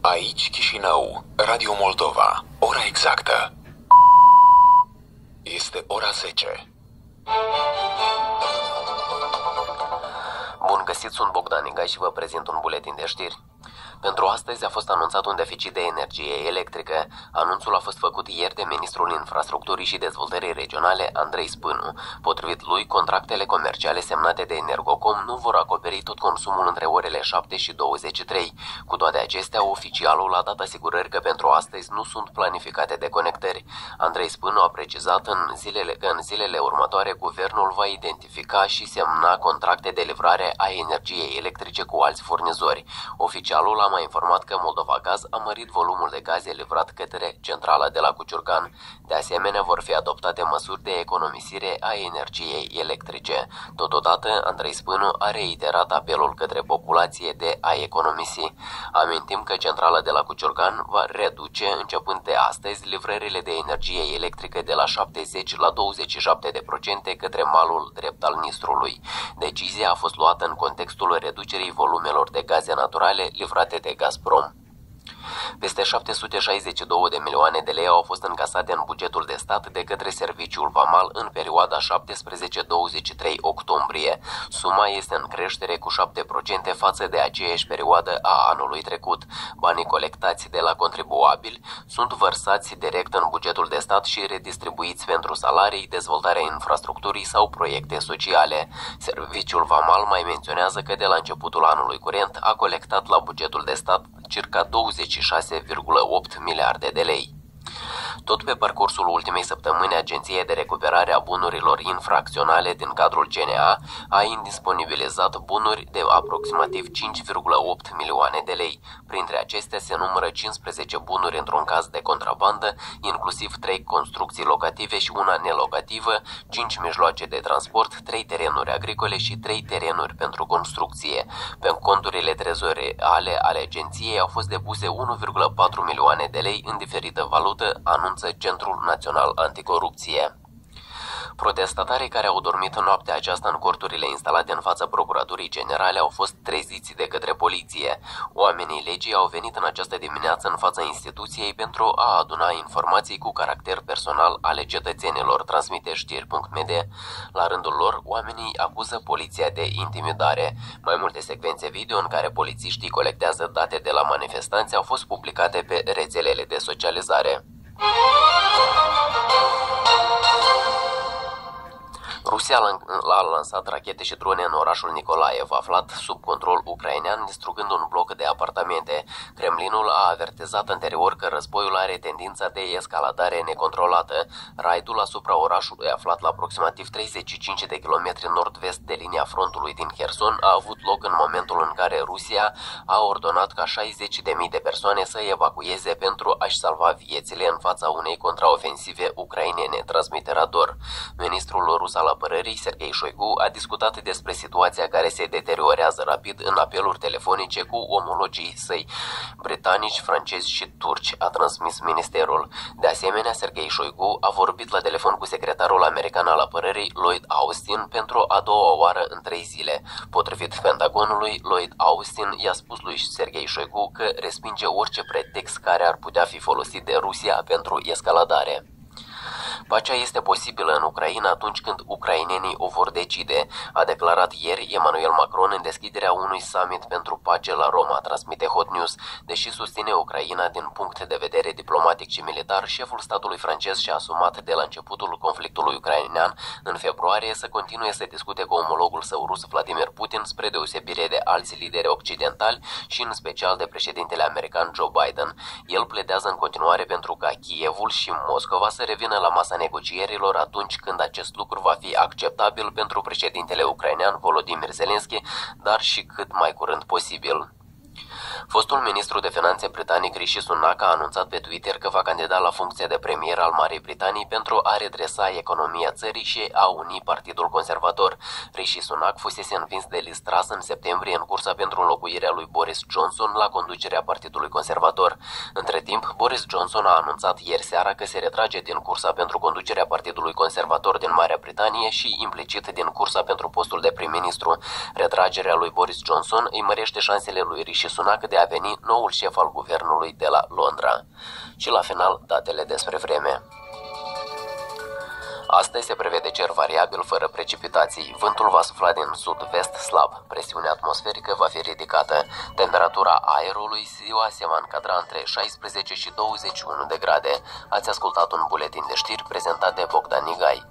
Aici Chișinău, Radio Moldova, ora exactă. Este ora 10. Bun găsit, sunt Bogdan Igai și vă prezint un buletin de știri. Pentru astăzi a fost anunțat un deficit de energie electrică. Anunțul a fost făcut ieri de ministrul Infrastructurii și Dezvoltării Regionale, Andrei Spânu. Potrivit lui, contractele comerciale semnate de Energocom nu vor acoperi tot consumul între orele 7 și 23. Cu toate acestea, oficialul a dat asigurări că pentru astăzi nu sunt planificate deconectări. Andrei Spânu a precizat că în zilele următoare guvernul va identifica și semna contracte de livrare a energiei electrice cu alți furnizori. Oficialul a mai informat că Moldova Gaz a mărit volumul de gaze livrat către centrala de la Cuciurcan. De asemenea, vor fi adoptate măsuri de economisire a energiei electrice. Totodată, Andrei Spânu a reiterat apelul către populație de a economisi. Amintim că centrala de la Cuciurcan va reduce, începând de astăzi, livrările de energie electrică de la 70 la 27% către malul drept al Nistrului. Decizia a fost luată în contextul reducerii volumelor de gaze naturale livrate de Gazprom. Peste 762 de milioane de lei au fost încasate în bugetul de stat de către Serviciul Vamal în perioada 17-23 octombrie. Suma este în creștere cu 7% față de aceeași perioadă a anului trecut. Banii colectați de la contribuabili sunt vărsați direct în bugetul de stat și redistribuiți pentru salarii, dezvoltarea infrastructurii sau proiecte sociale. Serviciul Vamal mai menționează că de la începutul anului curent a colectat la bugetul de stat circa 26,8 miliarde de lei. Tot pe parcursul ultimei săptămâni, Agenția de Recuperare a Bunurilor Infracționale din cadrul CNA a indisponibilizat bunuri de aproximativ 5,8 milioane de lei. Printre acestea se numără 15 bunuri într-un caz de contrabandă, inclusiv 3 construcții locative și una nelocativă, 5 mijloace de transport, 3 terenuri agricole și 3 terenuri pentru construcție. Pe conturile trezoriale ale agenției au fost depuse 1,4 milioane de lei în diferită valută, anunță Centrul Național Anticorupție. Protestatarii care au dormit noaptea aceasta în corturile instalate în fața Procuraturii Generale au fost treziți de către poliție. Oamenii legii au venit în această dimineață în fața instituției pentru a aduna informații cu caracter personal ale cetățenilor, transmite știri.md. La rândul lor, oamenii acuză poliția de intimidare. Mai multe secvențe video în care polițiștii colectează date de la manifestanți au fost publicate pe rețelele de socializare. Rusia a lansat rachete și drone în orașul Nikolaev, aflat sub control ucrainean, distrugând un bloc de apartamente. Kremlinul a avertizat anterior că războiul are tendința de escaladare necontrolată. Raidul asupra orașului, aflat la aproximativ 35 de kilometri nord-vest de linia frontului din Kherson, a avut loc în momentul în care Rusia a ordonat ca 60.000 de persoane să evacueze pentru a-și salva viețile în fața unei contraofensive ucrainene, transmite Rador. Ministrul rus al Apărării, Sergei Shoigu, a discutat despre situația care se deteriorează rapid în apeluri telefonice cu omologii săi britanici, francezi și turci, a transmis ministerul. De asemenea, Sergei Shoigu a vorbit la telefon cu secretarul american al Apărării, Lloyd Austin, pentru a doua oară în 3 zile. Potrivit Pentagonului, Lloyd Austin i-a spus lui Sergei Shoigu că respinge orice pretext care ar putea fi folosit de Rusia pentru escaladare. Pacea este posibilă în Ucraina atunci când ucrainenii o vor decide, a declarat ieri Emmanuel Macron în deschiderea unui summit pentru pace la Roma, transmite Hot News. Deși susține Ucraina din punct de vedere diplomatic și militar, șeful statului francez și-a asumat de la începutul conflictului ucrainean în februarie să continue să discute cu omologul său rus Vladimir Putin, spre deosebire de alți lideri occidentali și în special de președintele american Joe Biden. El pledează în continuare pentru ca Kievul și Moscova să revină la masa negocierilor atunci când acest lucru va fi acceptabil pentru președintele ucrainean Volodymyr Zelensky, dar și cât mai curând posibil. Fostul ministru de finanțe britanic Rishi Sunak a anunțat pe Twitter că va candida la funcția de premier al Marii Britanii pentru a redresa economia țării și a uni Partidul Conservator. Rishi Sunak fusese învins de Liz Truss în septembrie în cursa pentru înlocuirea lui Boris Johnson la conducerea Partidului Conservator. Între timp, Boris Johnson a anunțat ieri seara că se retrage din cursa pentru conducerea Partidului Conservator din Marea Britanie și implicit din cursa pentru postul de prim-ministru. Retragerea lui Boris Johnson îi mărește șansele lui Rishi Sunak de a veni noul șef al guvernului de la Londra. Și la final, datele despre vreme. Astăzi se prevede cer variabil fără precipitații. Vântul va sufla din sud-vest slab. Presiunea atmosferică va fi ridicată. Temperatura aerului ziua se va încadra între 16 și 21 de grade. Ați ascultat un buletin de știri prezentat de Bogdan Nigai.